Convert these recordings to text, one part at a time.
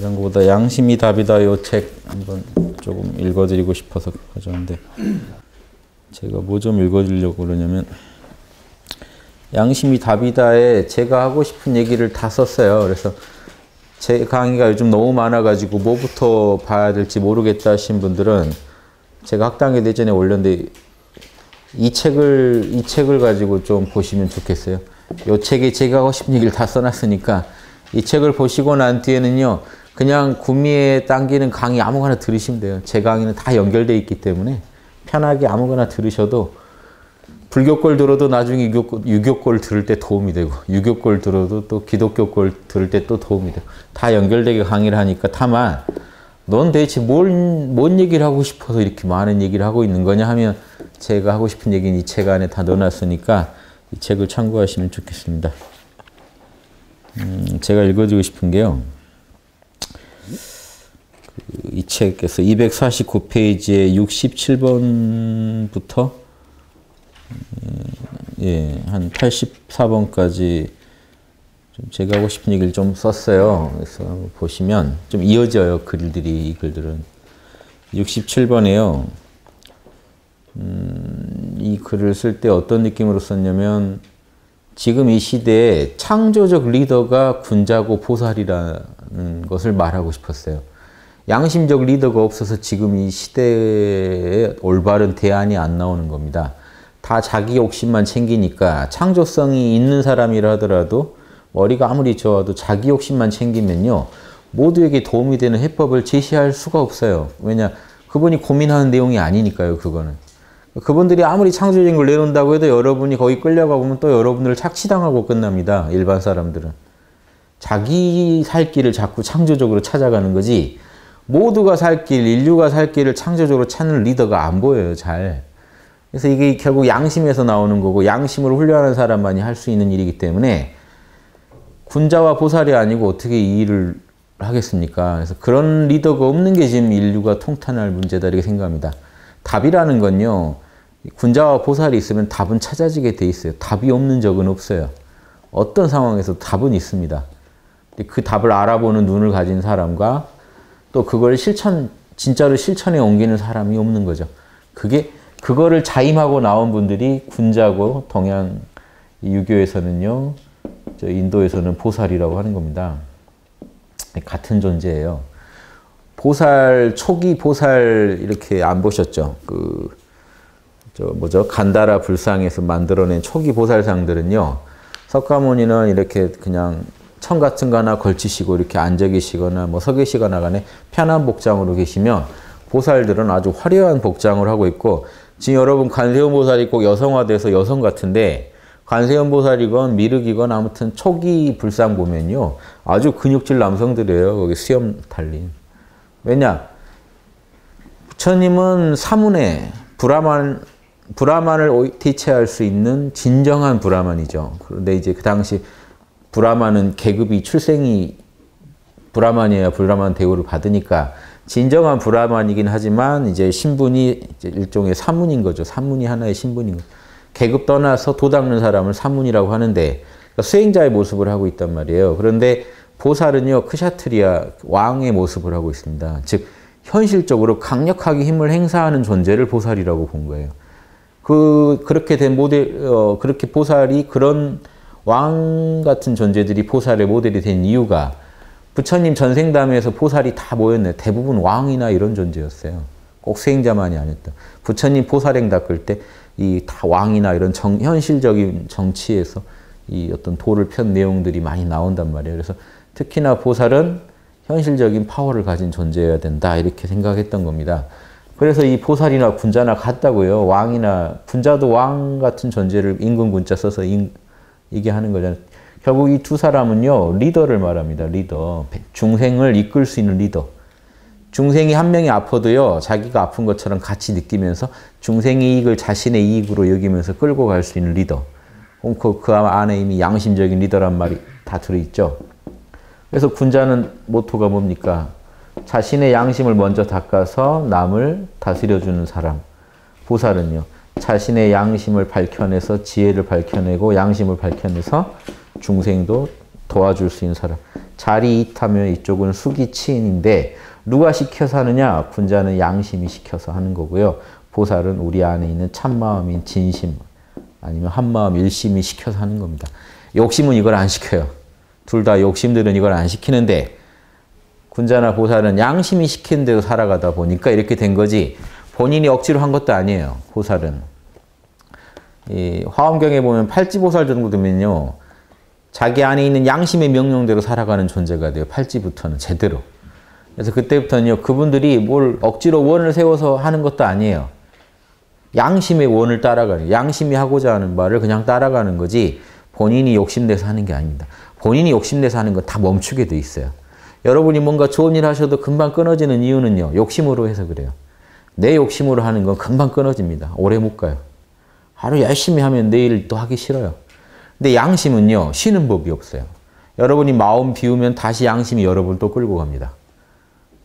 다른 것보다 양심이 답이다 요 책 한번 조금 읽어드리고 싶어서 가져왔는데 제가 뭐 좀 읽어드리려고 그러냐면 양심이 답이다에 제가 하고 싶은 얘기를 다 썼어요. 그래서 제 강의가 요즘 너무 많아가지고 뭐부터 봐야 될지 모르겠다 하신 분들은 제가 학당에 대전에 올렸는데 이 책을 가지고 좀 보시면 좋겠어요. 이 책에 제가 하고 싶은 얘기를 다 써놨으니까 이 책을 보시고 난 뒤에는요, 그냥 구미에 당기는 강의 아무거나 들으시면 돼요. 제 강의는 다 연결되어 있기 때문에 편하게 아무거나 들으셔도 불교 걸 들어도 나중에 유교 걸 들을 때 도움이 되고 유교 걸 들어도 또 기독교 걸 들을 때 또 도움이 되고 다 연결되게 강의를 하니까 다만 넌 대체 뭔 얘기를 하고 싶어서 이렇게 많은 얘기를 하고 있는 거냐 하면 제가 하고 싶은 얘기는 이 책 안에 다 넣어놨으니까 이 책을 참고하시면 좋겠습니다. 제가 읽어드리고 싶은 게요. 이 책에서 249페이지에 67번부터 한 84번까지 좀 제가 하고 싶은 얘기를 좀 썼어요. 그래서 보시면 좀 이어져요. 글들이, 이 글들은. 67번에요. 이 글을 쓸 때 어떤 느낌으로 썼냐면 지금 이 시대에 창조적 리더가 군자고 보살이라는 것을 말하고 싶었어요. 양심적 리더가 없어서 지금 이 시대에 올바른 대안이 안 나오는 겁니다. 다 자기 욕심만 챙기니까 창조성이 있는 사람이라 하더라도 머리가 아무리 좋아도 자기 욕심만 챙기면요, 모두에게 도움이 되는 해법을 제시할 수가 없어요. 왜냐? 그분이 고민하는 내용이 아니니까요, 그거는. 그분들이 아무리 창조적인 걸 내놓는다고 해도 여러분이 거기 끌려가 보면 또 여러분들을 착취당하고 끝납니다. 일반 사람들은. 자기 살 길을 자꾸 창조적으로 찾아가는 거지 모두가 살 길, 인류가 살 길을 창조적으로 찾는 리더가 안 보여요, 잘. 그래서 이게 결국 양심에서 나오는 거고 양심을 훈련하는 사람만이 할 수 있는 일이기 때문에 군자와 보살이 아니고 어떻게 이 일을 하겠습니까? 그래서 그런 리더가 없는 게 지금 인류가 통탄할 문제다 이렇게 생각합니다. 답이라는 건요, 군자와 보살이 있으면 답은 찾아지게 돼 있어요. 답이 없는 적은 없어요. 어떤 상황에서 답은 있습니다. 그 답을 알아보는 눈을 가진 사람과 또 그걸 진짜로 실천에 옮기는 사람이 없는 거죠. 그거를 자임하고 나온 분들이 군자고 동양 유교에서는요, 인도에서는 보살이라고 하는 겁니다. 같은 존재예요. 보살, 초기 보살 이렇게 안 보셨죠? 간다라 불상에서 만들어낸 초기 보살상들은요, 석가모니는 이렇게 그냥 청 같은 거 하나 걸치시고 이렇게 앉아 계시거나 뭐 서 계시거나 간에 편한 복장으로 계시면 보살들은 아주 화려한 복장을 하고 있고, 지금 여러분 관세음 보살이 꼭 여성화돼서 여성 같은데 관세음 보살이건 미륵이건 아무튼 초기 불상 보면요, 아주 근육질 남성들이에요. 거기 수염 달린. 왜냐? 부처님은 사문에 브라만을 대체할 수 있는 진정한 브라만이죠. 그런데 이제 그 당시 브라만은 계급이 출생이 브라만이어야 브라만 대우를 받으니까 진정한 브라만이긴 하지만 이제 신분이 이제 일종의 사문인 거죠. 사문이 하나의 신분인 거죠. 계급 떠나서 도 닦는 사람을 사문이라고 하는데 그러니까 수행자의 모습을 하고 있단 말이에요. 그런데 보살은요, 크샤트리아 왕의 모습을 하고 있습니다. 즉 현실적으로 강력하게 힘을 행사하는 존재를 보살이라고 본 거예요. 그렇게 된 그렇게 보살이 그런 왕 같은 존재들이 보살의 모델이 된 이유가 부처님 전생담에서 보살이 다 뭐였나요? 대부분 왕이나 이런 존재였어요. 꼭 수행자만이 아니었다. 부처님 보살행 닦을 때 이 다 왕이나 이런 현실적인 정치에서 이 어떤 도를 편 내용들이 많이 나온단 말이에요. 그래서 특히나 보살은 현실적인 파워를 가진 존재여야 된다 이렇게 생각했던 겁니다. 그래서 이 보살이나 군자나 같다고요. 왕이나 군자도 왕 같은 존재를 임금 군자 써서 이게 하는 거잖아요. 결국 이 두 사람은요, 리더를 말합니다. 리더. 중생을 이끌 수 있는 리더. 중생이 한 명이 아파도요, 자기가 아픈 것처럼 같이 느끼면서 중생의 이익을 자신의 이익으로 여기면서 끌고 갈 수 있는 리더. 그 안에 이미 양심적인 리더란 말이 다 들어있죠. 그래서 군자는 모토가 뭡니까? 자신의 양심을 먼저 닦아서 남을 다스려주는 사람. 보살은요, 자신의 양심을 밝혀내서 지혜를 밝혀내고 양심을 밝혀내서 중생도 도와줄 수 있는 사람. 자리이타며 이쪽은 수기치인인데 누가 시켜서 하느냐? 군자는 양심이 시켜서 하는 거고요. 보살은 우리 안에 있는 참마음인 진심 아니면 한마음 일심이 시켜서 하는 겁니다. 욕심은 이걸 안 시켜요. 둘 다 욕심들은 이걸 안 시키는데 군자나 보살은 양심이 시키는 대로 살아가다 보니까 이렇게 된 거지 본인이 억지로 한 것도 아니에요. 보살은. 이 화엄경에 보면 팔찌보살 정도 되면요. 자기 안에 있는 양심의 명령대로 살아가는 존재가 돼요. 팔찌부터는 제대로. 그래서 그때부터는요. 그분들이 뭘 억지로 원을 세워서 하는 것도 아니에요. 양심의 원을 따라가는 양심이 하고자 하는 말을 그냥 따라가는 거지 본인이 욕심내서 하는 게 아닙니다. 본인이 욕심내서 하는 건 다 멈추게 돼 있어요. 여러분이 뭔가 좋은 일 하셔도 금방 끊어지는 이유는요. 욕심으로 해서 그래요. 내 욕심으로 하는 건 금방 끊어집니다. 오래 못 가요. 하루 열심히 하면 내일 또 하기 싫어요. 근데 양심은요. 쉬는 법이 없어요. 여러분이 마음 비우면 다시 양심이 여러분 또 끌고 갑니다.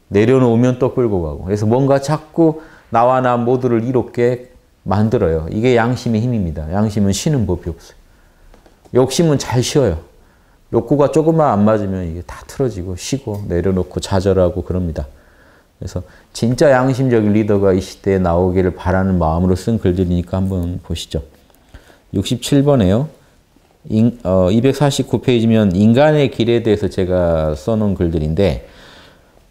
내려놓으면 또 끌고 가고. 그래서 뭔가 자꾸 나와 나 모두를 이롭게 만들어요. 이게 양심의 힘입니다. 양심은 쉬는 법이 없어요. 욕심은 잘 쉬어요. 욕구가 조금만 안 맞으면 이게 다 틀어지고 쉬고 내려놓고 좌절하고 그럽니다. 그래서 진짜 양심적인 리더가 이 시대에 나오기를 바라는 마음으로 쓴 글들이니까 한번 보시죠. 67번에요. 249페이지면 인간의 길에 대해서 제가 써놓은 글들인데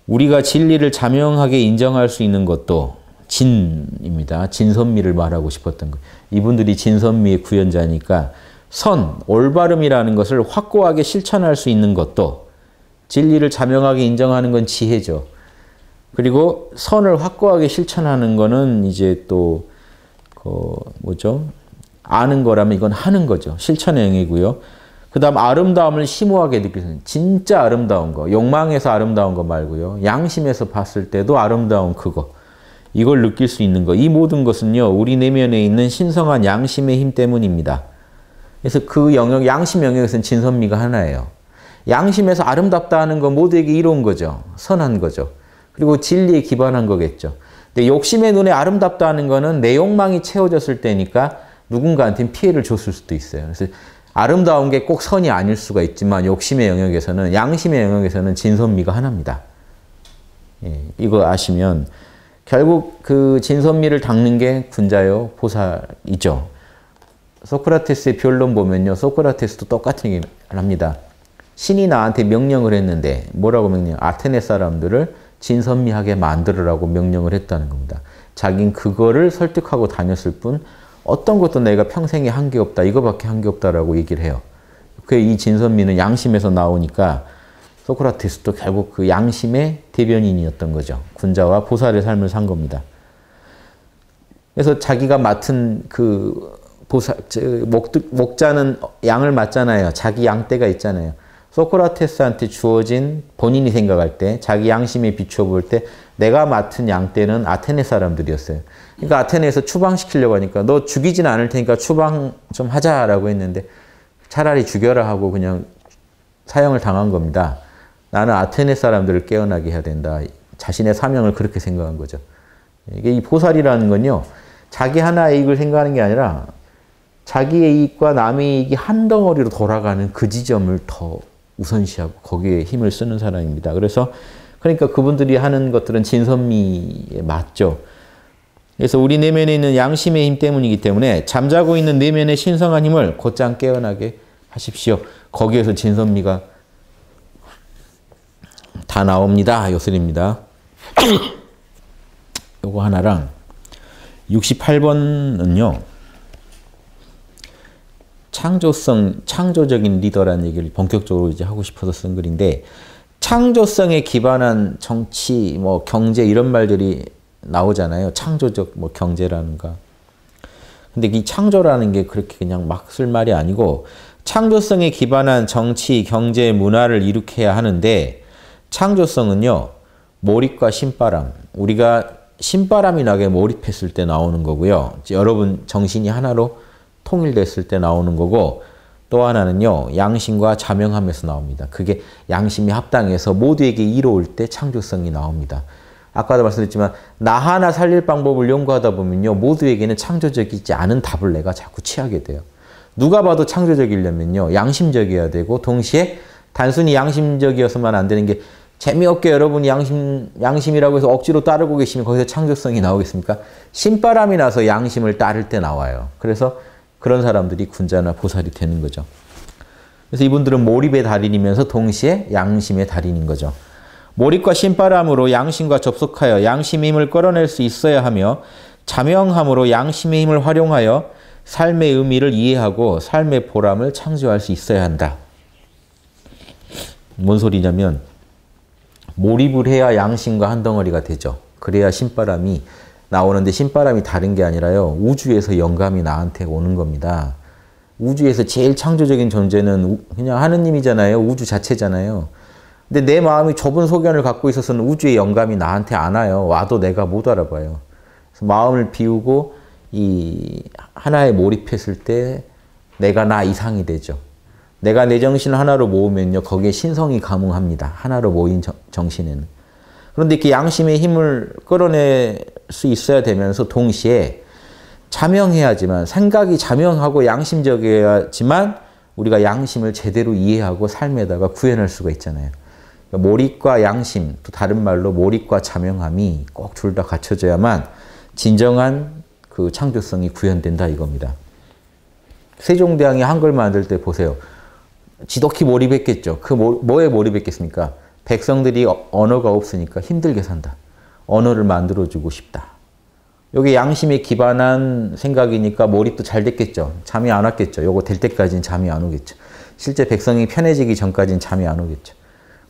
우리가 진리를 자명하게 인정할 수 있는 것도 진입니다. 진선미를 말하고 싶었던 거예요. 이분들이 진선미의 구현자니까 선, 올바름이라는 것을 확고하게 실천할 수 있는 것도 진리를 자명하게 인정하는 건 지혜죠. 그리고 선을 확고하게 실천하는 거는 이제 또 뭐죠? 아는 거라면 이건 하는 거죠. 실천의 영이고요. 그 다음 아름다움을 심오하게 느끼는 진짜 아름다운 거. 욕망에서 아름다운 거 말고요. 양심에서 봤을 때도 아름다운 그거. 이걸 느낄 수 있는 거. 이 모든 것은요. 우리 내면에 있는 신성한 양심의 힘 때문입니다. 그래서 그 영역, 양심 영역에서는 진선미가 하나예요. 양심에서 아름답다 하는 건 모두에게 이로운 거죠. 선한 거죠. 그리고 진리에 기반한 거겠죠. 근데 욕심의 눈에 아름답다 하는 거는 내 욕망이 채워졌을 때니까 누군가한테는 피해를 줬을 수도 있어요. 그래서 아름다운 게 꼭 선이 아닐 수가 있지만 욕심의 영역에서는, 양심의 영역에서는 진선미가 하나입니다. 예, 이거 아시면 결국 그 진선미를 닦는 게 군자요, 보살이죠. 소크라테스의 변론 보면요. 소크라테스도 똑같은 얘기를 합니다. 신이 나한테 명령을 했는데 뭐라고 명령? 아테네 사람들을 진선미하게 만들으라고 명령을 했다는 겁니다. 자긴 그거를 설득하고 다녔을 뿐 어떤 것도 내가 평생에 한 게 없다. 이거밖에 한 게 없다라고 얘기를 해요. 그 이 진선미는 양심에서 나오니까 소크라테스도 결국 그 양심의 대변인이었던 거죠. 군자와 보살의 삶을 산 겁니다. 그래서 자기가 맡은 그 목자는 양을 맡잖아요. 자기 양떼가 있잖아요. 소크라테스한테 주어진 본인이 생각할 때 자기 양심에 비춰볼 때 내가 맡은 양떼는 아테네 사람들이었어요. 그러니까 아테네에서 추방시키려고 하니까 너 죽이진 않을 테니까 추방 좀 하자라고 했는데 차라리 죽여라 하고 그냥 사형을 당한 겁니다. 나는 아테네 사람들을 깨어나게 해야 된다. 자신의 사명을 그렇게 생각한 거죠. 이게 이 보살이라는 건요. 자기 하나의 이익을 생각하는 게 아니라 자기의 이익과 남의 이익이 한 덩어리로 돌아가는 그 지점을 더 우선시하고 거기에 힘을 쓰는 사람입니다. 그러니까 그분들이 하는 것들은 진선미에 맞죠. 그래서 우리 내면에 있는 양심의 힘 때문이기 때문에 잠자고 있는 내면의 신성한 힘을 곧장 깨어나게 하십시오. 거기에서 진선미가 다 나옵니다. 요술입니다. 요거 하나랑 68번은요. 창조적인 리더라는 얘기를 본격적으로 이제 하고 싶어서 쓴 글인데 창조성에 기반한 정치, 뭐 경제 이런 말들이 나오잖아요. 창조적 뭐 경제라는가. 근데 이 창조라는 게 그렇게 그냥 막 쓸 말이 아니고 창조성에 기반한 정치, 경제, 문화를 일으켜야 하는데 창조성은요. 몰입과 신바람. 우리가 신바람이 나게 몰입했을 때 나오는 거고요. 여러분 정신이 하나로 통일됐을 때 나오는 거고 또 하나는요. 양심과 자명함에서 나옵니다. 그게 양심이 합당해서 모두에게 이로울 때 창조성이 나옵니다. 아까도 말씀드렸지만 나 하나 살릴 방법을 연구하다 보면요. 모두에게는 창조적이지 않은 답을 내가 자꾸 취하게 돼요. 누가 봐도 창조적이려면요. 양심적이어야 되고 동시에 단순히 양심적이어서만 안 되는 게 재미없게 여러분이 양심이라고 해서 억지로 따르고 계시면 거기서 창조성이 나오겠습니까? 신바람이 나서 양심을 따를 때 나와요. 그래서 그런 사람들이 군자나 보살이 되는 거죠. 그래서 이분들은 몰입의 달인이면서 동시에 양심의 달인인 거죠. 몰입과 신바람으로 양심과 접속하여 양심의 힘을 끌어낼 수 있어야 하며 자명함으로 양심의 힘을 활용하여 삶의 의미를 이해하고 삶의 보람을 창조할 수 있어야 한다. 뭔 소리냐면 몰입을 해야 양심과 한 덩어리가 되죠. 그래야 신바람이 나오는데 신바람이 다른 게 아니라요. 우주에서 영감이 나한테 오는 겁니다. 우주에서 제일 창조적인 존재는 그냥 하느님이잖아요. 우주 자체잖아요. 근데 내 마음이 좁은 소견을 갖고 있어서는 우주의 영감이 나한테 안 와요. 와도 내가 못 알아봐요. 그래서 마음을 비우고 이 하나에 몰입했을 때 내가 나 이상이 되죠. 내가 내 정신을 하나로 모으면요. 거기에 신성이 감응합니다. 하나로 모인 정신에는. 그런데 이렇게 양심의 힘을 끌어낼 수 있어야 되면서 동시에 자명해야지만 생각이 자명하고 양심적이어야지만 우리가 양심을 제대로 이해하고 삶에다가 구현할 수가 있잖아요. 그러니까 몰입과 양심, 또 다른 말로 몰입과 자명함이 꼭 둘 다 갖춰져야만 진정한 그 창조성이 구현된다 이겁니다. 세종대왕이 한글 만들 때 보세요. 지독히 몰입했겠죠. 그 뭐에 몰입했겠습니까? 백성들이 언어가 없으니까 힘들게 산다. 언어를 만들어주고 싶다. 여기 양심에 기반한 생각이니까 몰입도 잘 됐겠죠. 잠이 안 왔겠죠. 요거 될 때까지는 잠이 안 오겠죠. 실제 백성이 편해지기 전까지는 잠이 안 오겠죠.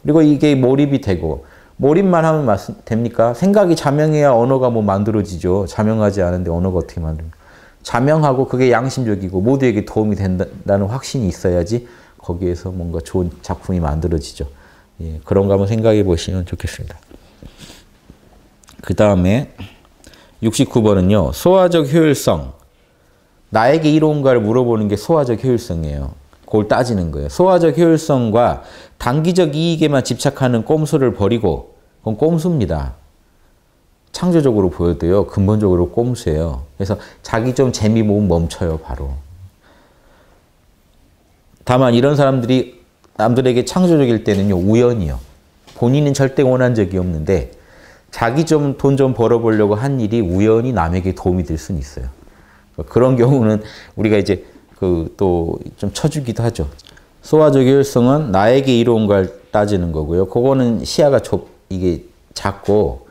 그리고 이게 몰입이 되고 몰입만 하면 됩니까? 생각이 자명해야 언어가 뭐 만들어지죠. 자명하지 않은데 언어가 어떻게 만듭니까? 자명하고 그게 양심적이고 모두에게 도움이 된다는 확신이 있어야지 거기에서 뭔가 좋은 작품이 만들어지죠. 예, 그런 거 한번 생각해 보시면 좋겠습니다. 그 다음에 69번은요. 소화적 효율성. 나에게 이로운가를 물어보는 게 소화적 효율성이에요. 그걸 따지는 거예요. 소화적 효율성과 단기적 이익에만 집착하는 꼼수를 버리고 그건 꼼수입니다. 창조적으로 보여도요. 근본적으로 꼼수예요. 그래서 자기 좀 재미 보면 멈춰요. 바로. 다만 이런 사람들이 남들에게 창조적일 때는요. 우연이요. 본인은 절대 원한 적이 없는데 자기 좀 돈 좀 벌어보려고 한 일이 우연히 남에게 도움이 될 수는 있어요. 그런 경우는 우리가 이제 또 좀 쳐주기도 하죠. 소화적 효율성은 나에게 이로운 걸 따지는 거고요. 그거는 시야가 이게 작고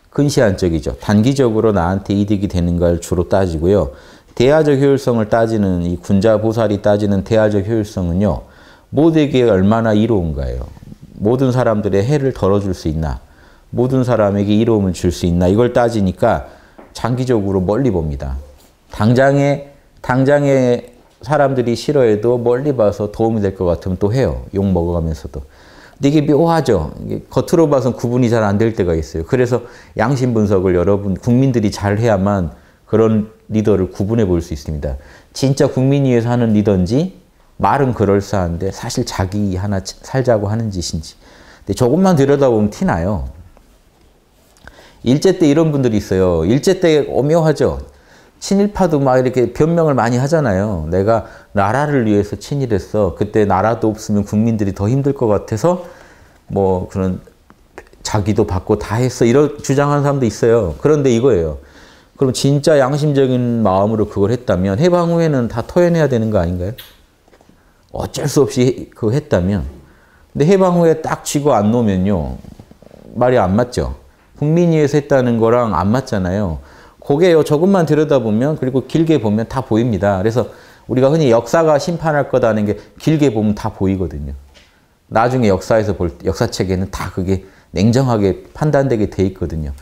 근시안적이죠. 단기적으로 나한테 이득이 되는 걸 주로 따지고요. 대화적 효율성을 따지는 이 군자보살이 따지는 대화적 효율성은요. 모두에게 얼마나 이로운가예요. 모든 사람들의 해를 덜어줄 수 있나. 모든 사람에게 이로움을 줄 수 있나. 이걸 따지니까 장기적으로 멀리 봅니다. 당장에 사람들이 싫어해도 멀리 봐서 도움이 될 것 같으면 또 해요. 욕 먹어가면서도. 근데 이게 묘하죠. 이게 겉으로 봐서는 구분이 잘 안 될 때가 있어요. 그래서 양심 분석을 여러분 국민들이 잘 해야만 그런 리더를 구분해 볼 수 있습니다. 진짜 국민 위해서 하는 리더인지 말은 그럴싸한데 사실 자기 하나 살자고 하는 짓인지. 근데 조금만 들여다보면 티나요. 일제 때 이런 분들이 있어요. 일제 때 오묘하죠. 친일파도 막 이렇게 변명을 많이 하잖아요. 내가 나라를 위해서 친일했어. 그때 나라도 없으면 국민들이 더 힘들 것 같아서 뭐 그런 자기도 받고 다 했어. 이런 주장하는 사람도 있어요. 그런데 이거예요. 그럼 진짜 양심적인 마음으로 그걸 했다면 해방 후에는 다 토해내야 되는 거 아닌가요? 어쩔 수 없이 그거 했다면. 근데 해방 후에 딱 쥐고 안 놓으면요. 말이 안 맞죠. 국민 위해서 했다는 거랑 안 맞잖아요. 그게요. 조금만 들여다보면 그리고 길게 보면 다 보입니다. 그래서 우리가 흔히 역사가 심판할 거다는 게 길게 보면 다 보이거든요. 나중에 역사에서 역사책에는 다 그게 냉정하게 판단되게 돼 있거든요.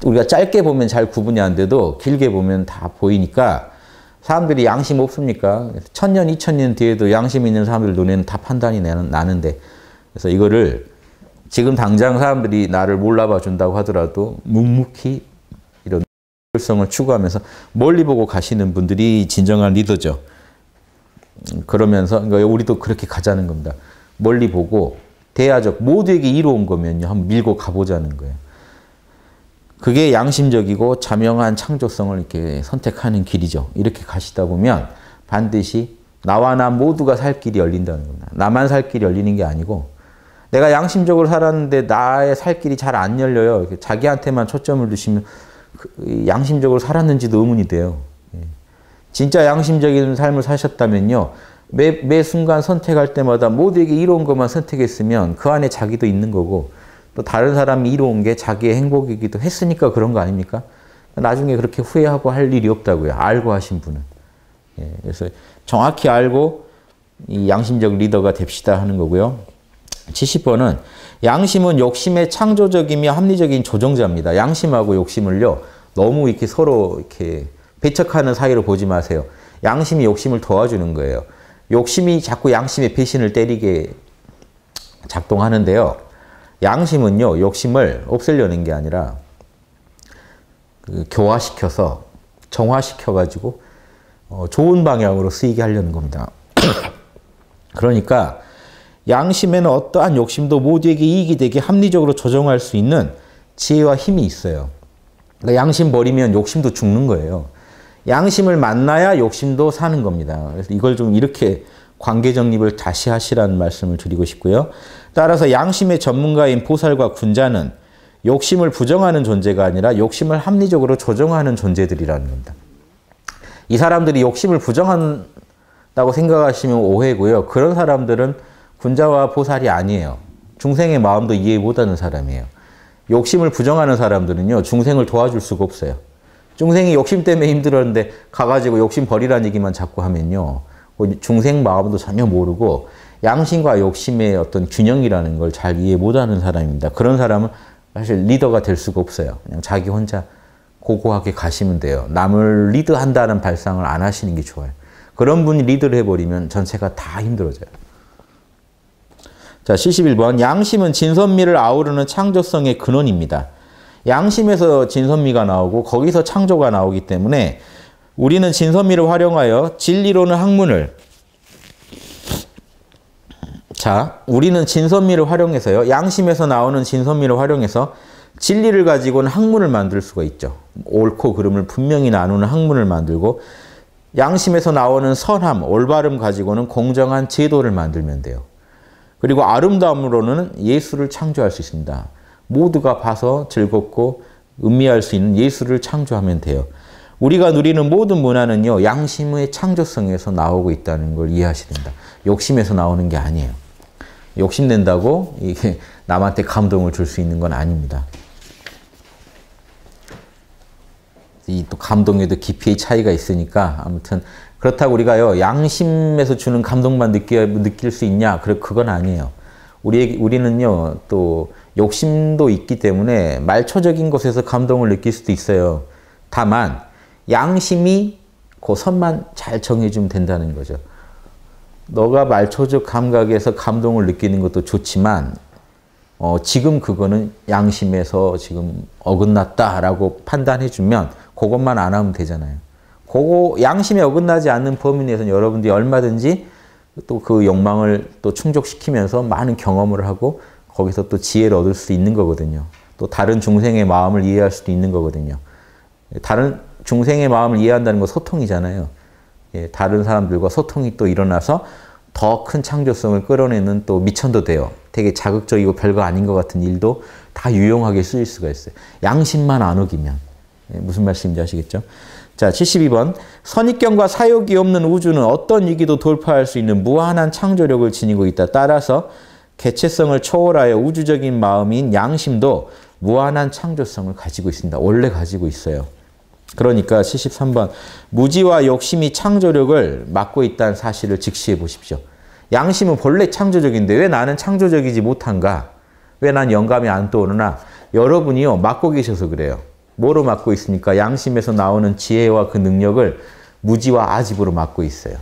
우리가 짧게 보면 잘 구분이 안 돼도 길게 보면 다 보이니까 사람들이 양심 없습니까? 1000년, 2000년 뒤에도 양심 있는 사람들 눈에는 다 판단이 나는데 그래서 이거를 지금 당장 사람들이 나를 몰라봐 준다고 하더라도 묵묵히 이런 효율성을 추구하면서 멀리 보고 가시는 분들이 진정한 리더죠. 그러면서 우리도 그렇게 가자는 겁니다. 멀리 보고 대화적 모두에게 이로운 거면요. 한번 밀고 가보자는 거예요. 그게 양심적이고 자명한 창조성을 이렇게 선택하는 길이죠. 이렇게 가시다 보면 반드시 나와 나 모두가 살 길이 열린다는 겁니다. 나만 살 길이 열리는 게 아니고 내가 양심적으로 살았는데 나의 살 길이 잘 안 열려요. 자기한테만 초점을 두시면 양심적으로 살았는지도 의문이 돼요. 진짜 양심적인 삶을 사셨다면요. 매 순간 선택할 때마다 모두에게 이로운 것만 선택했으면 그 안에 자기도 있는 거고 또 다른 사람이 이로운 게 자기의 행복이기도 했으니까 그런 거 아닙니까? 나중에 그렇게 후회하고 할 일이 없다고요. 알고 하신 분은. 그래서 정확히 알고 이 양심적 리더가 됩시다 하는 거고요. 70번은 양심은 욕심의 창조적이며 합리적인 조정자입니다. 양심하고 욕심을요. 너무 이렇게 서로 이렇게 배척하는 사이로 보지 마세요. 양심이 욕심을 도와주는 거예요. 욕심이 자꾸 양심의 배신을 때리게 작동하는데요. 양심은요. 욕심을 없애려는 게 아니라 교화시켜서 정화시켜가지고 좋은 방향으로 쓰이게 하려는 겁니다. 그러니까 양심에는 어떠한 욕심도 모두에게 이익이 되게 합리적으로 조정할 수 있는 지혜와 힘이 있어요. 그러니까 양심 버리면 욕심도 죽는 거예요. 양심을 만나야 욕심도 사는 겁니다. 그래서 이걸 좀 이렇게 관계 정립을 다시 하시라는 말씀을 드리고 싶고요. 따라서 양심의 전문가인 보살과 군자는 욕심을 부정하는 존재가 아니라 욕심을 합리적으로 조정하는 존재들이라는 겁니다. 이 사람들이 욕심을 부정한다고 생각하시면 오해고요. 그런 사람들은 군자와 보살이 아니에요. 중생의 마음도 이해 못하는 사람이에요. 욕심을 부정하는 사람들은요. 중생을 도와줄 수가 없어요. 중생이 욕심 때문에 힘들었는데 가가지고 욕심 버리라는 얘기만 자꾸 하면요. 중생 마음도 전혀 모르고 양심과 욕심의 어떤 균형이라는 걸 잘 이해 못하는 사람입니다. 그런 사람은 사실 리더가 될 수가 없어요. 그냥 자기 혼자 고고하게 가시면 돼요. 남을 리드한다는 발상을 안 하시는 게 좋아요. 그런 분이 리드를 해버리면 전체가 다 힘들어져요. 자, 71번. 양심은 진선미를 아우르는 창조성의 근원입니다. 양심에서 진선미가 나오고 거기서 창조가 나오기 때문에 우리는 진선미를 활용하여 진리로는 학문을 우리는 진선미를 활용해서요. 양심에서 나오는 진선미를 활용해서 진리를 가지고는 학문을 만들 수가 있죠. 옳고 그름을 분명히 나누는 학문을 만들고 양심에서 나오는 선함, 올바름 가지고는 공정한 제도를 만들면 돼요. 그리고 아름다움으로는 예술을 창조할 수 있습니다. 모두가 봐서 즐겁고 음미할 수 있는 예술을 창조하면 돼요. 우리가 누리는 모든 문화는요. 양심의 창조성에서 나오고 있다는 걸 이해하셔야 됩니다. 욕심에서 나오는 게 아니에요. 욕심낸다고 이게 남한테 감동을 줄 수 있는 건 아닙니다. 이 또 감동에도 깊이의 차이가 있으니까 아무튼 그렇다고 우리가요. 양심에서 주는 감동만 느낄 수 있냐? 그건 아니에요. 우리는요. 또 욕심도 있기 때문에 말초적인 것에서 감동을 느낄 수도 있어요. 다만 양심이 그 선만 잘 정해주면 된다는 거죠. 너가 말초적 감각에서 감동을 느끼는 것도 좋지만 지금 그거는 양심에서 지금 어긋났다라고 판단해주면 그것만 안 하면 되잖아요. 그거 양심에 어긋나지 않는 범위 내에서는 여러분들이 얼마든지 또 그 욕망을 또 충족시키면서 많은 경험을 하고 거기서 또 지혜를 얻을 수 있는 거거든요. 또 다른 중생의 마음을 이해할 수도 있는 거거든요. 다른 중생의 마음을 이해한다는 건 소통이잖아요. 다른 사람들과 소통이 또 일어나서 더 큰 창조성을 끌어내는 또 미천도 돼요. 되게 자극적이고 별거 아닌 것 같은 일도 다 유용하게 쓰일 수가 있어요. 양심만 안 어기면. 무슨 말씀인지 아시겠죠? 자, 72번. 선입견과 사욕이 없는 우주는 어떤 위기도 돌파할 수 있는 무한한 창조력을 지니고 있다. 따라서 개체성을 초월하여 우주적인 마음인 양심도 무한한 창조성을 가지고 있습니다. 원래 가지고 있어요. 그러니까 73번. 무지와 욕심이 창조력을 막고 있다는 사실을 직시해 보십시오. 양심은 본래 창조적인데 왜 나는 창조적이지 못한가? 왜 난 영감이 안 떠오르나? 여러분이요. 막고 계셔서 그래요. 뭐로 막고 있습니까? 양심에서 나오는 지혜와 그 능력을 무지와 아집으로 막고 있어요.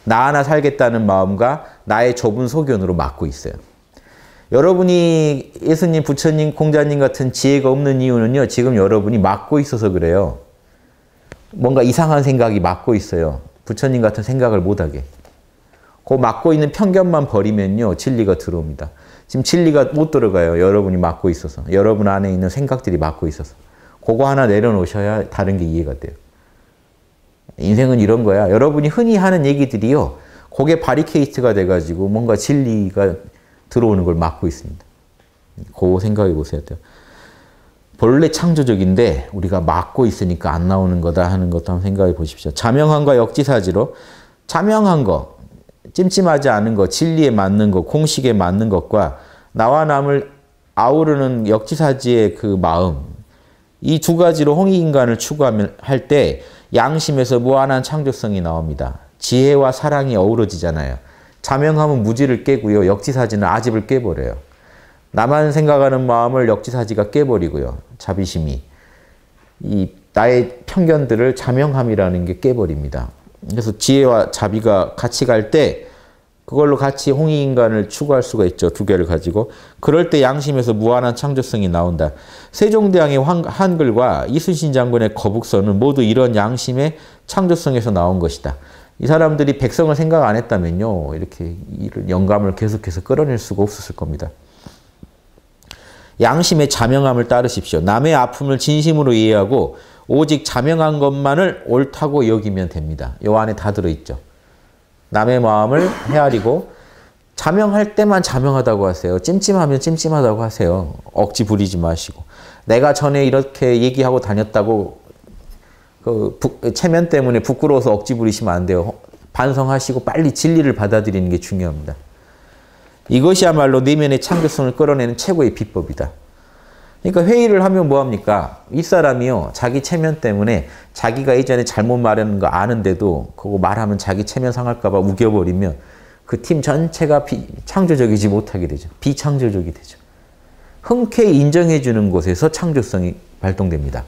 나 하나 살겠다는 마음과 나의 좁은 소견으로 막고 있어요. 여러분이 예수님, 부처님, 공자님 같은 지혜가 없는 이유는요. 지금 여러분이 막고 있어서 그래요. 뭔가 이상한 생각이 막고 있어요. 부처님 같은 생각을 못하게. 그 막고 있는 편견만 버리면요. 진리가 들어옵니다. 지금 진리가 못 들어가요. 여러분이 막고 있어서. 여러분 안에 있는 생각들이 막고 있어서. 그거 하나 내려놓으셔야 다른 게 이해가 돼요. 인생은 이런 거야. 여러분이 흔히 하는 얘기들이요. 그게 바리케이트가 돼가지고 뭔가 진리가 들어오는 걸 막고 있습니다. 그거 생각해 보세요. 본래 창조적인데 우리가 막고 있으니까 안 나오는 거다 하는 것도 한번 생각해 보십시오. 자명함과 역지사지로 자명한 거, 찜찜하지 않은 거, 진리에 맞는 거, 공식에 맞는 것과 나와 남을 아우르는 역지사지의 그 마음, 이 두 가지로 홍익인간을 추구할 때 양심에서 무한한 창조성이 나옵니다. 지혜와 사랑이 어우러지잖아요. 자명함은 무지를 깨고요. 역지사지는 아집을 깨버려요. 나만 생각하는 마음을 역지사지가 깨버리고요. 자비심이. 이 나의 편견들을 자명함이라는 게 깨버립니다. 그래서 지혜와 자비가 같이 갈 때 그걸로 같이 홍익인간을 추구할 수가 있죠. 두 개를 가지고. 그럴 때 양심에서 무한한 창조성이 나온다. 세종대왕의 한글과 이순신 장군의 거북선은 모두 이런 양심의 창조성에서 나온 것이다. 이 사람들이 백성을 생각 안 했다면요. 이렇게 영감을 계속해서 끌어낼 수가 없었을 겁니다. 양심의 자명함을 따르십시오. 남의 아픔을 진심으로 이해하고 오직 자명한 것만을 옳다고 여기면 됩니다. 요 안에 다 들어있죠. 남의 마음을 헤아리고 자명할 때만 자명하다고 하세요. 찜찜하면 찜찜하다고 하세요. 억지 부리지 마시고. 내가 전에 이렇게 얘기하고 다녔다고 그 체면 때문에 부끄러워서 억지 부리시면 안 돼요. 반성하시고 빨리 진리를 받아들이는 게 중요합니다. 이것이야말로 내면의 창조성을 끌어내는 최고의 비법이다. 그러니까 회의를 하면 뭐합니까? 이 사람이요. 자기 체면 때문에 자기가 예전에 잘못 말하는 거 아는데도 그거 말하면 자기 체면 상할까 봐 우겨버리면 그 팀 전체가 창조적이지 못하게 되죠. 비창조적이 되죠. 흔쾌히 인정해 주는 곳에서 창조성이 발동됩니다.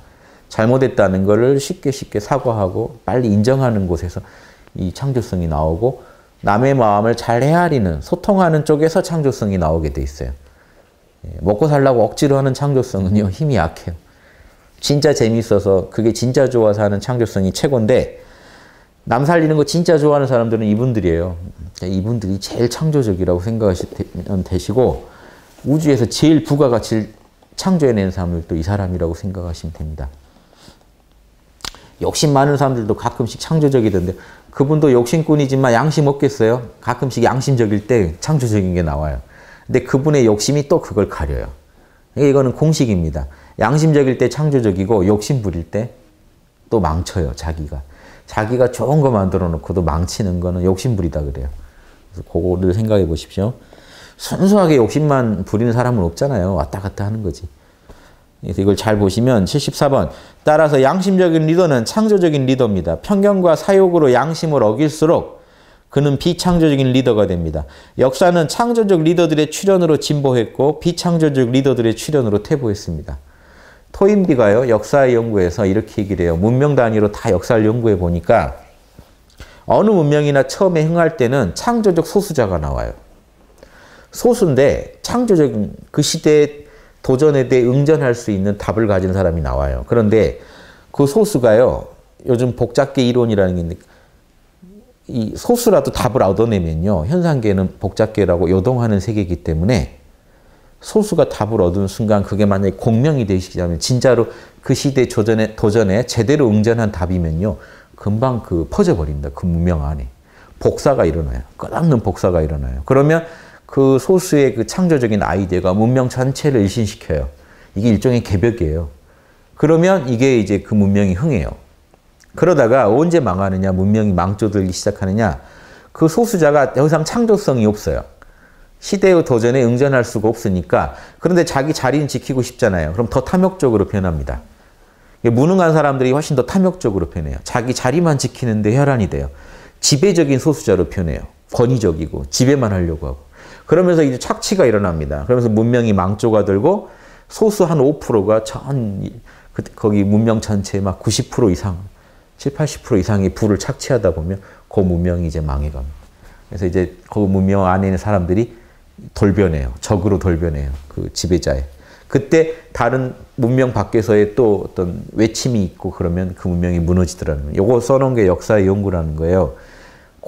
잘못했다는 것을 쉽게 사과하고 빨리 인정하는 곳에서 이 창조성이 나오고 남의 마음을 잘 헤아리는 소통하는 쪽에서 창조성이 나오게 돼 있어요. 먹고 살라고 억지로 하는 창조성은요, 힘이 약해요. 진짜 재미있어서 그게 진짜 좋아서 하는 창조성이 최고인데 남 살리는 거 진짜 좋아하는 사람들은 이분들이에요. 이분들이 제일 창조적이라고 생각하시면 되시고 우주에서 제일 부가가치를 창조해낸 사람들도 이 사람이라고 생각하시면 됩니다. 욕심 많은 사람들도 가끔씩 창조적이던데 그분도 욕심꾼이지만 양심 없겠어요? 가끔씩 양심적일 때 창조적인 게 나와요. 근데 그분의 욕심이 또 그걸 가려요. 이거는 공식입니다. 양심적일 때 창조적이고 욕심 부릴 때 또 망쳐요. 자기가 좋은 거 만들어 놓고도 망치는 거는 욕심 부리다 그래요. 그래서 그거를 생각해 보십시오. 순수하게 욕심만 부리는 사람은 없잖아요. 왔다 갔다 하는 거지. 그래서 이걸 잘 보시면 74번. 따라서 양심적인 리더는 창조적인 리더입니다. 편견과 사욕으로 양심을 어길수록 그는 비창조적인 리더가 됩니다. 역사는 창조적 리더들의 출현으로 진보했고 비창조적 리더들의 출현으로 퇴보했습니다. 토인비가요. 역사 연구에서 이렇게 얘기를 해요. 문명 단위로 다 역사를 연구해 보니까 어느 문명이나 처음에 흥할 때는 창조적 소수자가 나와요. 소수인데 창조적인 그 시대의 도전에 대해 응전할 수 있는 답을 가진 사람이 나와요. 그런데 그 소수가요. 요즘 복잡계 이론이라는 게 있는데 이 소수라도 답을 얻어내면요. 현상계는 복잡계라고 요동하는 세계이기 때문에 소수가 답을 얻은 순간 그게 만약에 공명이 되시자면 진짜로 그 시대 도전에 제대로 응전한 답이면요. 금방 퍼져버립니다. 그 문명 안에. 복사가 일어나요. 끝없는 복사가 일어나요. 그러면 그 소수의 그 창조적인 아이디어가 문명 전체를 일신시켜요. 이게 일종의 개벽이에요. 그러면 이게 이제 그 문명이 흥해요. 그러다가 언제 망하느냐, 문명이 망조들기 시작하느냐, 그 소수자가 더 이상 창조성이 없어요. 시대의 도전에 응전할 수가 없으니까. 그런데 자기 자리는 지키고 싶잖아요. 그럼 더 탐욕적으로 변합니다. 무능한 사람들이 훨씬 더 탐욕적으로 변해요. 자기 자리만 지키는데 혈안이 돼요. 지배적인 소수자로 변해요. 권위적이고 지배만 하려고 하고. 그러면서 이제 착취가 일어납니다. 그러면서 문명이 망조가 들고 소수 한 5%가 거기 문명 전체의 막 90% 이상, 70, 80% 이상이 부를 착취하다 보면 그 문명이 이제 망해갑니다. 그래서 이제 그 문명 안에 있는 사람들이 돌변해요. 적으로 돌변해요. 그 지배자에. 그때 다른 문명 밖에서의 또 어떤 외침이 있고 그러면 그 문명이 무너지더라는 거예요. 요거 써놓은 게 역사의 연구라는 거예요.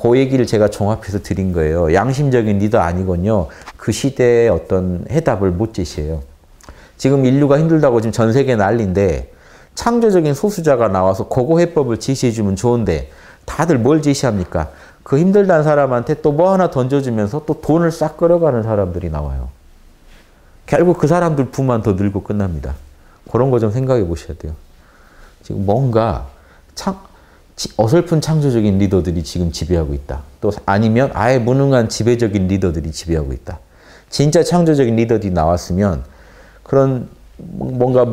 그 얘기를 제가 종합해서 드린 거예요. 양심적인 리더 아니군요. 그 시대의 어떤 해답을 못 제시해요. 지금 인류가 힘들다고 지금 전 세계 난리인데 창조적인 소수자가 나와서 그거 해법을 제시해주면 좋은데 다들 뭘 제시합니까? 그 힘들다는 사람한테 또 뭐 하나 던져주면서 또 돈을 싹 끌어가는 사람들이 나와요. 결국 그 사람들 부만 더 늘고 끝납니다. 그런 거 좀 생각해 보셔야 돼요. 지금 뭔가 어설픈 창조적인 리더들이 지금 지배하고 있다. 또 아니면 아예 무능한 지배적인 리더들이 지배하고 있다. 진짜 창조적인 리더들이 나왔으면 그런 뭔가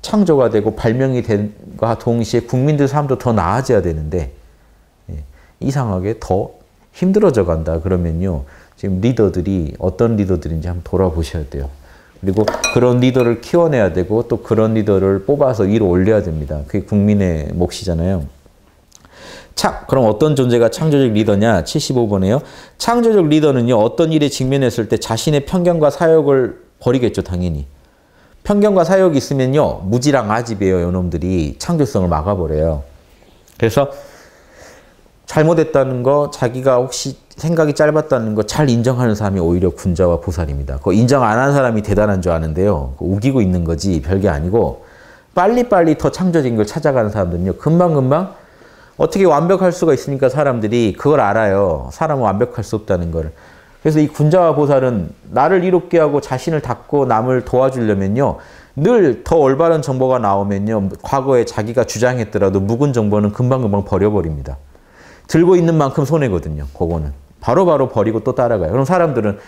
창조가 되고 발명이 된과 동시에 국민들 삶도 더 나아져야 되는데 이상하게 더 힘들어져 간다. 그러면요. 지금 리더들이 어떤 리더들인지 한번 돌아보셔야 돼요. 그리고 그런 리더를 키워내야 되고 또 그런 리더를 뽑아서 위로 올려야 됩니다. 그게 국민의 몫이잖아요. 그럼 어떤 존재가 창조적 리더냐? 75번에요. 창조적 리더는요. 어떤 일에 직면했을 때 자신의 편견과 사욕을 버리겠죠. 당연히. 편견과 사욕이 있으면요. 무지랑 아집이에요. 요놈들이 창조성을 막아버려요. 그래서 잘못했다는 거, 자기가 혹시 생각이 짧았다는 거 잘 인정하는 사람이 오히려 군자와 보살입니다. 그거 인정 안 하는 사람이 대단한 줄 아는데요. 우기고 있는 거지 별게 아니고 빨리빨리 더 창조적인 걸 찾아가는 사람들은요. 금방금방 어떻게 완벽할 수가 있으니까 사람들이 그걸 알아요. 사람은 완벽할 수 없다는 걸. 그래서 이 군자와 보살은 나를 이롭게 하고 자신을 닦고 남을 도와주려면요. 늘 더 올바른 정보가 나오면요. 과거에 자기가 주장했더라도 묵은 정보는 금방금방 버려버립니다. 들고 있는 만큼 손해거든요. 그거는. 바로바로 버리고 또 따라가요. 그럼 사람들은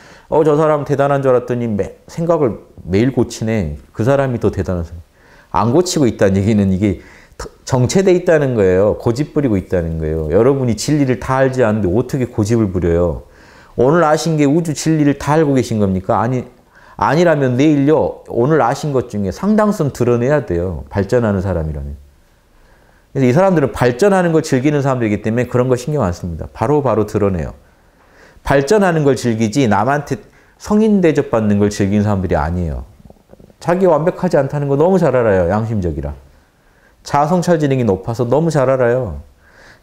저 사람 대단한 줄 알았더니 생각을 매일 고치네. 그 사람이 더 대단한 사람. 안 고치고 있다는 얘기는 이게 정체돼 있다는 거예요. 고집 부리고 있다는 거예요. 여러분이 진리를 다 알지 않는데 어떻게 고집을 부려요. 오늘 아신 게 우주 진리를 다 알고 계신 겁니까? 아니라면 내일요. 오늘 아신 것 중에 상당성 드러내야 돼요. 발전하는 사람이라면. 그래서 이 사람들은 발전하는 걸 즐기는 사람들이기 때문에 그런 거 신경 안 씁니다. 바로바로 드러내요. 발전하는 걸 즐기지 남한테 성인 대접받는 걸 즐기는 사람들이 아니에요. 자기가 완벽하지 않다는 거 너무 잘 알아요. 양심적이라. 자아성찰 지능이 높아서 너무 잘 알아요.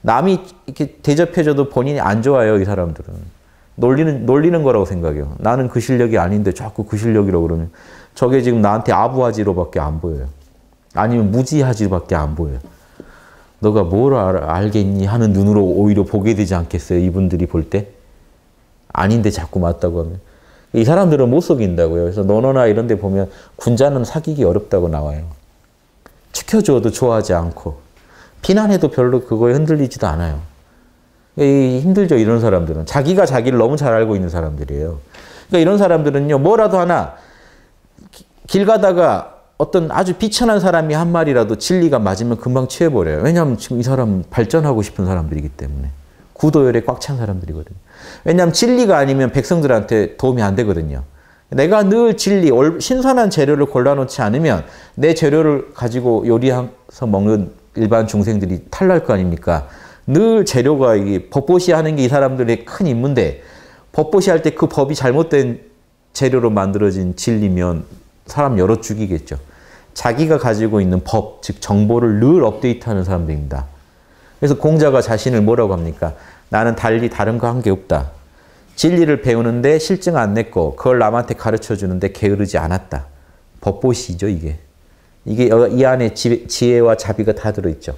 남이 이렇게 대접해줘도 본인이 안 좋아요. 이 사람들은. 놀리는 거라고 생각해요. 나는 그 실력이 아닌데 자꾸 그 실력이라고 그러면 저게 지금 나한테 아부하지로밖에 안 보여요. 아니면 무지하지로밖에 안 보여요. 너가 뭘 알겠니 하는 눈으로 오히려 보게 되지 않겠어요? 이분들이 볼 때? 아닌데 자꾸 맞다고 하면. 이 사람들은 못 속인다고요. 그래서 너너나 이런 데 보면 군자는 사귀기 어렵다고 나와요. 지켜줘도 좋아하지 않고 비난해도 별로 그거에 흔들리지도 않아요. 힘들죠. 이런 사람들은. 자기가 자기를 너무 잘 알고 있는 사람들이에요. 그러니까 이런 사람들은요. 뭐라도 하나 길 가다가 어떤 아주 비천한 사람이 한 말이라도 진리가 맞으면 금방 취해버려요. 왜냐하면 지금 이 사람은 발전하고 싶은 사람들이기 때문에. 구도열에 꽉 찬 사람들이거든요. 왜냐하면 진리가 아니면 백성들한테 도움이 안 되거든요. 내가 늘 진리, 신선한 재료를 골라놓지 않으면 내 재료를 가지고 요리해서 먹는 일반 중생들이 탈날 거 아닙니까? 늘 재료가 이게 법보시 하는 게 이 사람들의 큰 임무인데 법보시 할 때 그 법이 잘못된 재료로 만들어진 진리면 사람 열어 죽이겠죠. 자기가 가지고 있는 법, 즉 정보를 늘 업데이트하는 사람들입니다. 그래서 공자가 자신을 뭐라고 합니까? 나는 달리 다른 거 한 게 없다. 진리를 배우는데 실증 안 냈고 그걸 남한테 가르쳐주는데 게으르지 않았다. 법보시죠, 이게. 이게 이 안에 지혜와 자비가 다 들어있죠.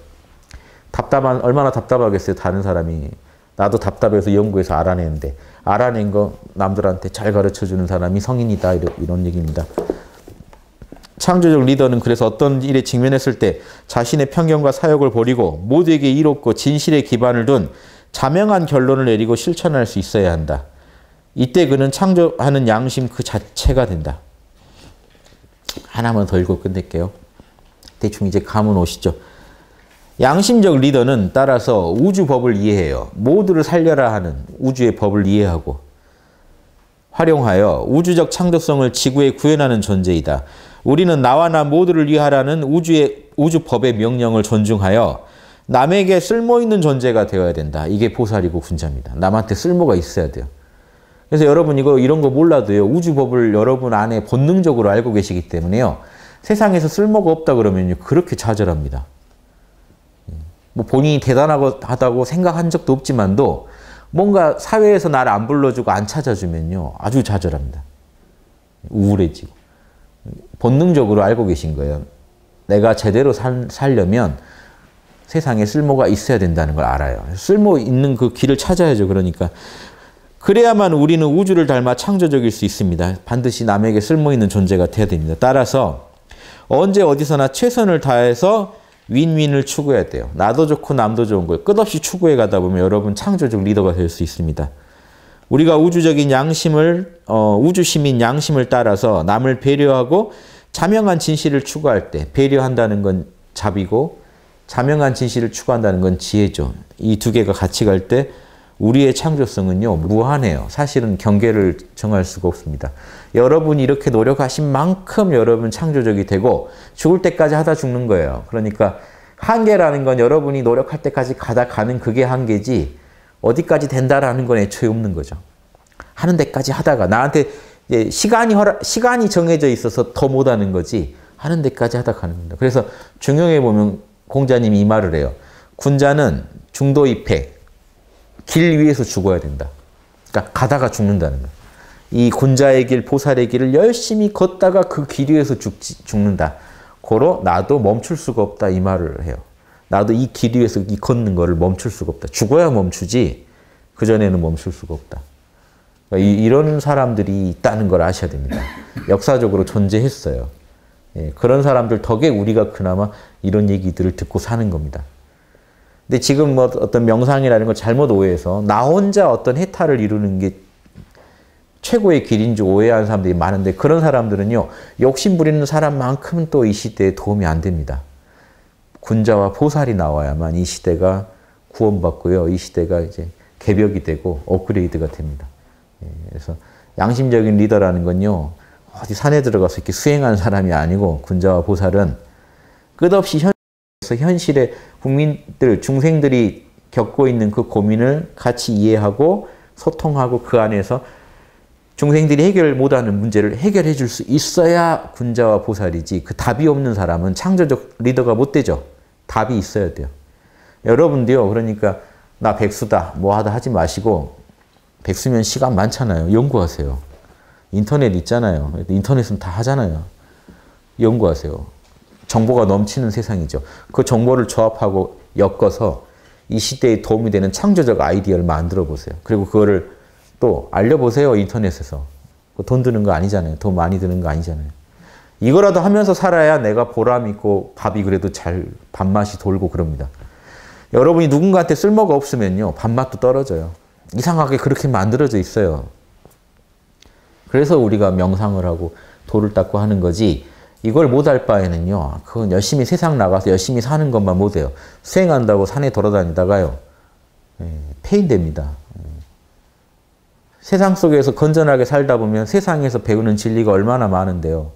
얼마나 답답하겠어요, 다른 사람이. 나도 답답해서 연구해서 알아내는데 알아낸 거 남들한테 잘 가르쳐주는 사람이 성인이다, 이런 얘기입니다. 창조적 리더는 그래서 어떤 일에 직면했을 때 자신의 편견과 사욕을 버리고 모두에게 이롭고 진실에 기반을 둔 자명한 결론을 내리고 실천할 수 있어야 한다. 이때 그는 창조하는 양심 그 자체가 된다. 하나만 더 읽고 끝낼게요. 대충 이제 감은 오시죠. 양심적 리더는 따라서 우주 법을 이해해요. 모두를 살려라 하는 우주의 법을 이해하고 활용하여 우주적 창조성을 지구에 구현하는 존재이다. 우리는 나와 나 모두를 위하라는 우주법의 명령을 존중하여 남에게 쓸모있는 존재가 되어야 된다. 이게 보살이고 군자입니다. 남한테 쓸모가 있어야 돼요. 그래서 여러분 이런 거 몰라도요. 우주법을 여러분 안에 본능적으로 알고 계시기 때문에요. 세상에서 쓸모가 없다 그러면요. 그렇게 좌절합니다. 뭐 본인이 대단하다고 생각한 적도 없지만도 뭔가 사회에서 나를 안 불러주고 안 찾아주면요. 아주 좌절합니다. 우울해지고. 본능적으로 알고 계신 거예요. 내가 제대로 살려면 세상에 쓸모가 있어야 된다는 걸 알아요. 쓸모 있는 그 길을 찾아야죠. 그러니까. 그래야만 우리는 우주를 닮아 창조적일 수 있습니다. 반드시 남에게 쓸모 있는 존재가 돼야 됩니다. 따라서 언제 어디서나 최선을 다해서 윈윈을 추구해야 돼요. 나도 좋고 남도 좋은 걸 끝없이 추구해 가다 보면 여러분 창조적 리더가 될 수 있습니다. 우리가 우주적인 양심을, 우주 시민 양심을 따라서 남을 배려하고 자명한 진실을 추구할 때, 배려한다는 건 자비고 자명한 진실을 추구한다는 건 지혜죠. 이 두 개가 같이 갈 때 우리의 창조성은요, 무한해요. 사실은 경계를 정할 수가 없습니다. 여러분이 이렇게 노력하신 만큼 여러분 창조적이 되고 죽을 때까지 하다 죽는 거예요. 그러니까 한계라는 건 여러분이 노력할 때까지 가는 그게 한계지 어디까지 된다라는 건 애초에 없는 거죠. 하는 데까지 하다가 나한테 이제 시간이 정해져 있어서 더 못하는 거지 하는 데까지 하다 가는 겁니다. 그래서 중용에 보면 공자님이 이 말을 해요. 군자는 중도입회, 길 위에서 죽어야 된다. 그러니까 가다가 죽는다는 거예요. 이 군자의 길, 보살의 길을 열심히 걷다가 그 길 위에서 죽는다. 고로 나도 멈출 수가 없다 이 말을 해요. 나도 이 길 위에서 이 걷는 거를 멈출 수가 없다. 죽어야 멈추지 그전에는 멈출 수가 없다. 이런 사람들이 있다는 걸 아셔야 됩니다. 역사적으로 존재했어요. 예, 그런 사람들 덕에 우리가 그나마 이런 얘기들을 듣고 사는 겁니다. 근데 지금 뭐 어떤 명상이라는 걸 잘못 오해해서 나 혼자 어떤 해탈을 이루는 게 최고의 길인 줄 오해하는 사람들이 많은데 그런 사람들은요, 욕심 부리는 사람만큼은 또 이 시대에 도움이 안 됩니다. 군자와 보살이 나와야만 이 시대가 구원받고요. 이 시대가 이제 개벽이 되고 업그레이드가 됩니다. 그래서 양심적인 리더라는 건요, 어디 산에 들어가서 이렇게 수행한 사람이 아니고 군자와 보살은 끝없이 현실의 국민들, 중생들이 겪고 있는 그 고민을 같이 이해하고 소통하고 그 안에서 중생들이 해결 못하는 문제를 해결해 줄 수 있어야 군자와 보살이지 그 답이 없는 사람은 창조적 리더가 못 되죠. 답이 있어야 돼요. 여러분도요. 그러니까 나 백수다 뭐 하다 하지 마시고 백수면 시간 많잖아요. 연구하세요. 인터넷 있잖아요. 인터넷은 다 하잖아요. 연구하세요. 정보가 넘치는 세상이죠. 그 정보를 조합하고 엮어서 이 시대에 도움이 되는 창조적 아이디어를 만들어 보세요. 그리고 그거를 또 알려보세요. 인터넷에서. 돈 드는 거 아니잖아요. 돈 많이 드는 거 아니잖아요. 이거라도 하면서 살아야 내가 보람 있고 밥이 그래도 잘 밥맛이 돌고 그럽니다. 여러분이 누군가한테 쓸모가 없으면요. 밥맛도 떨어져요. 이상하게 그렇게 만들어져 있어요. 그래서 우리가 명상을 하고 도를 닦고 하는 거지 이걸 못할 바에는요. 그건 열심히 세상 나가서 열심히 사는 것만 못해요. 수행한다고 산에 돌아다니다가요. 폐인됩니다. 세상 속에서 건전하게 살다 보면 세상에서 배우는 진리가 얼마나 많은데요.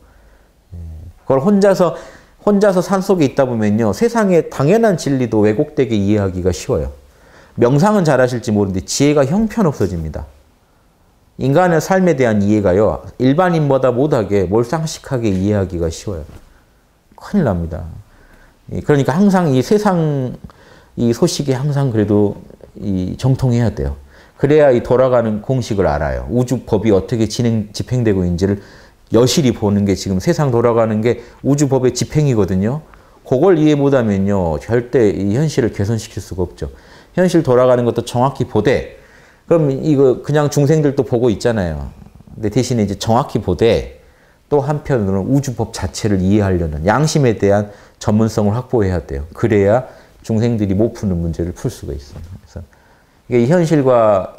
그걸 혼자서 산속에 있다 보면요. 세상의 당연한 진리도 왜곡되게 이해하기가 쉬워요. 명상은 잘하실지 모르는데 지혜가 형편없어집니다. 인간의 삶에 대한 이해가요. 일반인보다 못하게 몰상식하게 이해하기가 쉬워요. 큰일 납니다. 그러니까 항상 이 세상 이 소식에 항상 그래도 정통해야 돼요. 그래야 이 돌아가는 공식을 알아요. 우주법이 어떻게 집행되고 있는지를 여실히 보는 게 지금 세상 돌아가는 게 우주법의 집행이거든요. 그걸 이해 못하면요. 절대 이 현실을 개선시킬 수가 없죠. 현실 돌아가는 것도 정확히 보되 그럼 이거 그냥 중생들도 보고 있잖아요. 근데 대신에 이제 정확히 보되 또 한편으로는 우주법 자체를 이해하려는 양심에 대한 전문성을 확보해야 돼요. 그래야 중생들이 못 푸는 문제를 풀 수가 있어요. 그래서 이게 현실과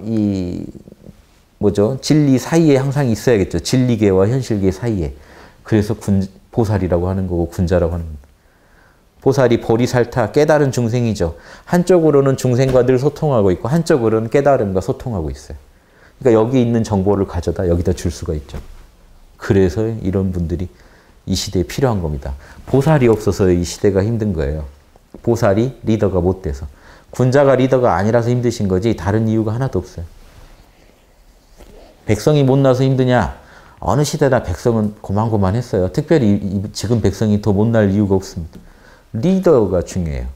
진리 사이에 항상 있어야겠죠. 진리계와 현실계 사이에. 그래서 보살이라고 하는 거고 군자라고 하는 겁니다. 보살이 보리살타 깨달은 중생이죠. 한쪽으로는 중생과 늘 소통하고 있고 한쪽으로는 깨달음과 소통하고 있어요. 그러니까 여기 있는 정보를 가져다 여기다 줄 수가 있죠. 그래서 이런 분들이 이 시대에 필요한 겁니다. 보살이 없어서 이 시대가 힘든 거예요. 보살이 리더가 못 돼서. 군자가 리더가 아니라서 힘드신 거지 다른 이유가 하나도 없어요. 백성이 못나서 힘드냐? 어느 시대나 백성은 고만고만했어요. 특별히 지금 백성이 더 못날 이유가 없습니다. 리더가 중요해요.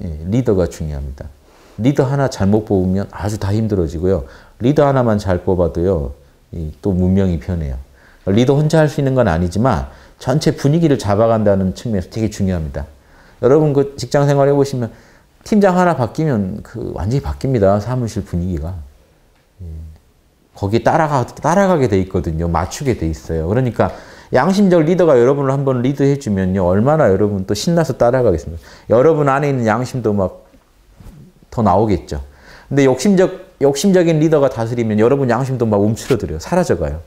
예, 리더가 중요합니다. 리더 하나 잘못 뽑으면 아주 다 힘들어지고요. 리더 하나만 잘 뽑아도요. 또 문명이 변해요. 리더 혼자 할 수 있는 건 아니지만 전체 분위기를 잡아간다는 측면에서 되게 중요합니다. 여러분 그 직장 생활 해보시면 팀장 하나 바뀌면 그 완전히 바뀝니다. 사무실 분위기가. 거기 따라가게 돼 있거든요. 맞추게 돼 있어요. 그러니까 양심적 리더가 여러분을 한번 리드해 주면요. 얼마나 여러분 또 신나서 따라가겠습니까? 여러분 안에 있는 양심도 막 더 나오겠죠. 근데 욕심적인 리더가 다스리면 여러분 양심도 막 움츠러들어요. 사라져가요.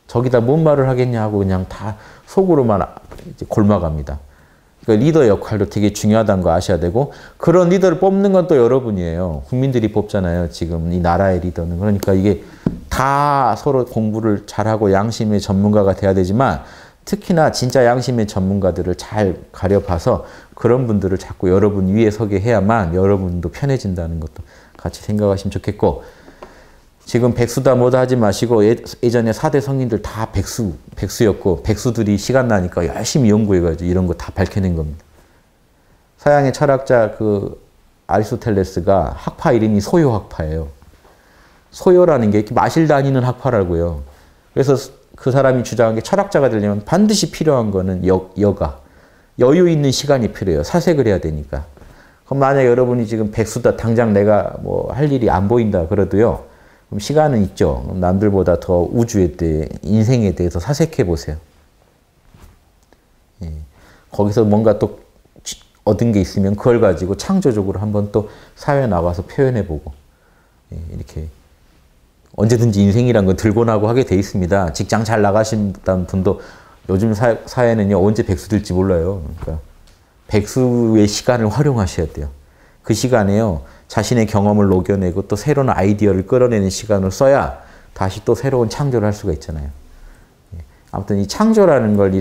저기다 뭔 말을 하겠냐 하고 그냥 다 속으로만 이제 골마갑니다. 그러니까 리더 역할도 되게 중요하다는 거 아셔야 되고 그런 리더를 뽑는 건 또 여러분이에요. 국민들이 뽑잖아요. 지금 이 나라의 리더는. 그러니까 이게 다 서로 공부를 잘하고 양심의 전문가가 돼야 되지만 특히나 진짜 양심의 전문가들을 잘 가려봐서 그런 분들을 자꾸 여러분 위에 서게 해야만 여러분도 편해진다는 것도 같이 생각하시면 좋겠고 지금 백수다 뭐다 하지 마시고 예전에 4대 성인들 다 백수였고 백수들이 시간 나니까 열심히 연구해가지고 이런 거 다 밝혀낸 겁니다. 서양의 철학자 그 아리스토텔레스가 학파 이름이 소요학파예요. 소요라는 게 이렇게 마실 다니는 학파라고요. 그래서 그 사람이 주장한 게 철학자가 되려면 반드시 필요한 거는 여가. 여유 있는 시간이 필요해요. 사색을 해야 되니까. 그럼 만약 여러분이 지금 백수다 당장 내가 뭐 할 일이 안 보인다 그래도요. 그럼 시간은 있죠. 그럼 남들보다 더 우주에 대해 인생에 대해서 사색해 보세요. 예. 거기서 뭔가 또 얻은 게 있으면 그걸 가지고 창조적으로 한번 또 사회에 나와서 표현해 보고 예. 이렇게 언제든지 인생이란 건 들고 나고 하게 돼 있습니다. 직장 잘 나가신다는 분도 요즘 사회는요, 언제 백수 될지 몰라요. 그러니까 백수의 시간을 활용하셔야 돼요. 그 시간에요, 자신의 경험을 녹여내고 또 새로운 아이디어를 끌어내는 시간을 써야 다시 또 새로운 창조를 할 수가 있잖아요. 아무튼 이 창조라는 걸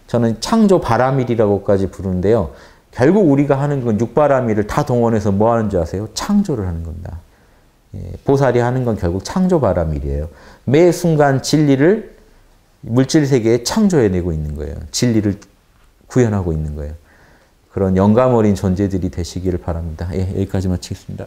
저는 창조 바라밀이라고까지 부르는데요. 결국 우리가 하는 건 육바라밀을 다 동원해서 뭐 하는 줄 아세요? 창조를 하는 겁니다. 보살이 하는 건 결국 창조 바라밀이에요. 매 순간 진리를 물질 세계에 창조해내고 있는 거예요. 진리를 구현하고 있는 거예요. 그런 영감 어린 존재들이 되시기를 바랍니다. 예, 여기까지 마치겠습니다.